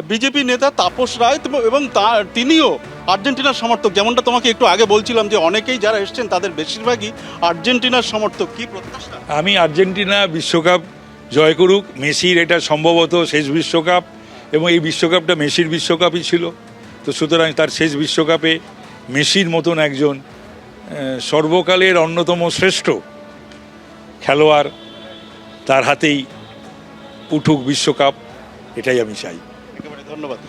BJP নেতা তাপস রায় এবং তিনিও আর্জেন্টিনার সমর্থক। যেমনটা তোমাকে একটু আগে বলছিলাম যে অনেকেই যারা এসছেন তাদের বেশিরভাগই আর্জেন্টিনার সমর্থক। কি প্রত্যাশা? আমি আর্জেন্টিনা বিশ্বকাপ জয় করুক। মেসির এটা সম্ভবত শেষ বিশ্বকাপ এবং এই বিশ্বকাপটা মেসির বিশ্বকাপই ছিল। তো সুতরাং তার শেষ বিশ্বকাপে মেসির মতন একজন সর্বকালের অন্যতম শ্রেষ্ঠ খেলোয়াড় তার হাতেই উঠুক বিশ্বকাপ, এটাই আমি চাই। ধন্যবাদ।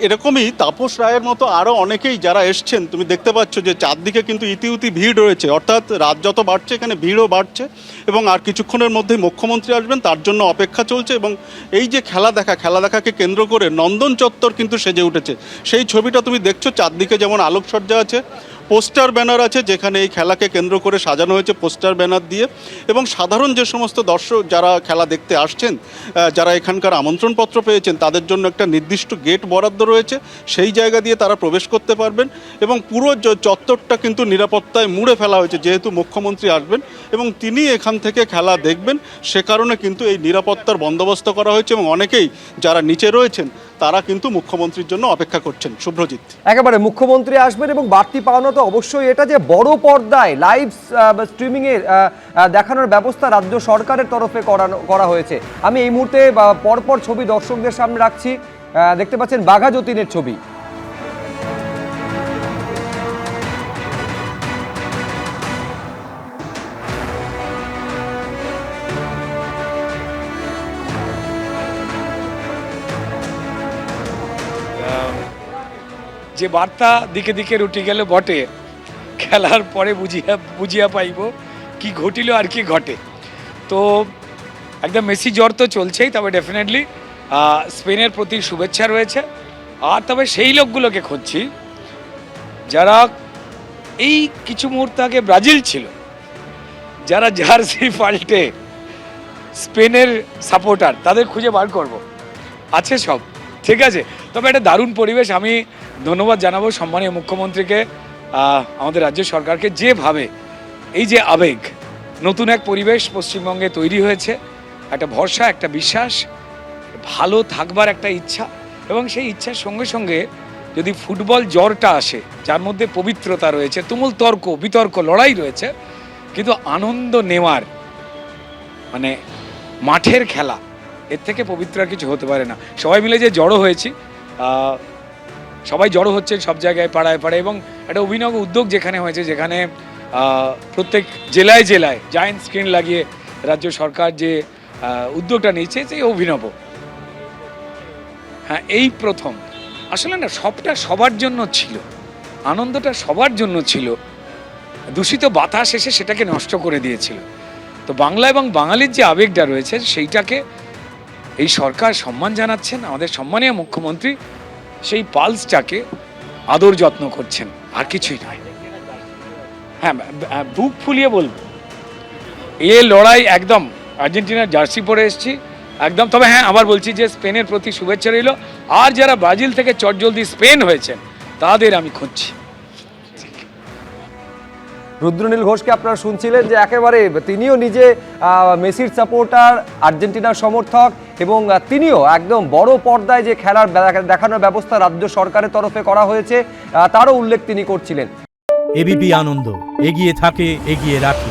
এরকমই তাপস রায়ের মতো আরও অনেকেই যারা এসছেন, তুমি দেখতে পাচ্ছ যে চারদিকে কিন্তু ইতিউতি ভিড় রয়েছে, অর্থাৎ রাত যত বাড়ছে এখানে ভিড়ও বাড়ছে এবং আর কিছুক্ষণের মধ্যেই মুখ্যমন্ত্রী আসবেন, তার জন্য অপেক্ষা চলছে। এবং এই যে খেলা দেখাকে কেন্দ্র করে নন্দন চত্বর কিন্তু সেজে উঠেছে। সেই ছবিটা তুমি দেখছো, চারদিকে যেমন আলোকসজ্জা আছে, পোস্টার ব্যানার আছে, যেখানে এই খেলাকে কেন্দ্র করে সাজানো হয়েছে পোস্টার ব্যানার দিয়ে। এবং সাধারণ যে সমস্ত দর্শক যারা খেলা দেখতে আসছেন, যারা এখানকার আমন্ত্রণপত্র পেয়েছেন, তাদের জন্য একটা নির্দিষ্ট গেট বরাদ্দ রয়েছে, সেই জায়গা দিয়ে তারা প্রবেশ করতে পারবেন। এবং পুরো চত্বরটা কিন্তু নিরাপত্তায় মুড়ে ফেলা হয়েছে, যেহেতু মুখ্যমন্ত্রী আসবেন এবং তিনি এখান থেকে খেলা দেখবেন, সে কারণে কিন্তু এই নিরাপত্তার বন্দোবস্ত করা হয়েছে। এবং অনেকেই যারা নিচে রয়েছেন তারা কিন্তু মুখ্যমন্ত্রীর জন্য অপেক্ষা করছেন। শুভ্রজিৎ, একেবারে মুখ্যমন্ত্রী আসবেন এবং বাড়তি পাওনা তো অবশ্যই এটা যে বড় পর্দায় লাইভ স্ট্রিমিংয়ে দেখানোর ব্যবস্থা রাজ্য সরকারের তরফে করা হয়েছে। আমি এই মুহূর্তে পরপর ছবি দর্শকদের সামনে রাখছি। দেখতে পাচ্ছেন বাঘা যতীনের ছবি। যে বার্তা দিকে দিকে রুটি গেল বটে, খেলার পরে বুঝিয়া পাইব কি ঘটিল আর কি ঘটে। তো একদম মেসি জ্বর তো চলছেই, তবে ডেফিনেটলি স্পেনের প্রতি শুভেচ্ছা রয়েছে। আর তবে সেই লোকগুলোকে খুঁজছি যারা এই কিছু মুহূর্ত আগে ব্রাজিল ছিল, যারা জার্সি পাল্টে স্পেনের সাপোর্টার, তাদের খুঁজে বার করব। আছে সব, ঠিক আছে। তবে একটা দারুণ পরিবেশ। আমি ধন্যবাদ জানাবো সম্মানীয় মুখ্যমন্ত্রীকে, আমাদের রাজ্য সরকারকে, যেভাবে এই যে আবেগ, নতুন এক পরিবেশ পশ্চিমবঙ্গে তৈরি হয়েছে, একটা ভরসা, একটা বিশ্বাস, ভালো থাকবার একটা ইচ্ছা, এবং সেই ইচ্ছার সঙ্গে সঙ্গে যদি ফুটবল জ্বরটা আসে, যার মধ্যে পবিত্রতা রয়েছে, তুমুল তর্ক বিতর্ক লড়াই রয়েছে, কিন্তু আনন্দ নেওয়ার মানে মাঠের খেলা, এর থেকে পবিত্র আর কিছু হতে পারে না। সবাই মিলে যে জড়ো হয়েছি, সবাই জড়ো হচ্ছে সব জায়গায়, পাড়ায় পাড়ায়, এবং একটা অভিনব উদ্যোগ যেখানে হয়েছে, যেখানে প্রত্যেক জেলায় জেলায় জায়েন্ট স্ক্রিন লাগিয়ে রাজ্য সরকার যে উদ্যোগটা নিয়েছে, সেই অভিনব। হ্যাঁ, এই প্রথম। আসলে না, সবটা সবার জন্য ছিল, আনন্দটা সবার জন্য ছিল। দূষিত বাতাস এসে সেটাকে নষ্ট করে দিয়েছিল। তো বাংলা এবং বাঙালির যে আবেগটা রয়েছে, সেইটাকে এই সরকার সম্মান জানাচ্ছেন, আমাদের সম্মানীয় মুখ্যমন্ত্রী সেই পালসটাকে আদর যত্ন করছেন, আর কিছুই নয়। হ্যাঁ, বুক ফুলিয়ে বলবো, এ লড়াই একদম আর্জেন্টিনার জার্সি পরে এসেছি একদম। তবে হ্যাঁ, আবার বলছি যে স্পেনের প্রতি শুভেচ্ছা রইল। আর যারা ব্রাজিল থেকে চটজলদি স্পেন হয়েছেন, তাদের আমি খুঁজছি। রুদ্রনীল ঘোষকে আপনারা শুনছিলেন যে একেবারে তিনিও নিজে মেসির সাপোর্টার, আর্জেন্টিনার সমর্থক, এবং তিনিও একদম বড় পর্দায় যে খেলার দেখানোর ব্যবস্থা রাজ্য সরকারের তরফে করা হয়েছে তারও উল্লেখ তিনি করছিলেন। এবিপি আনন্দ, এগিয়ে থাকে, এগিয়ে রাখে।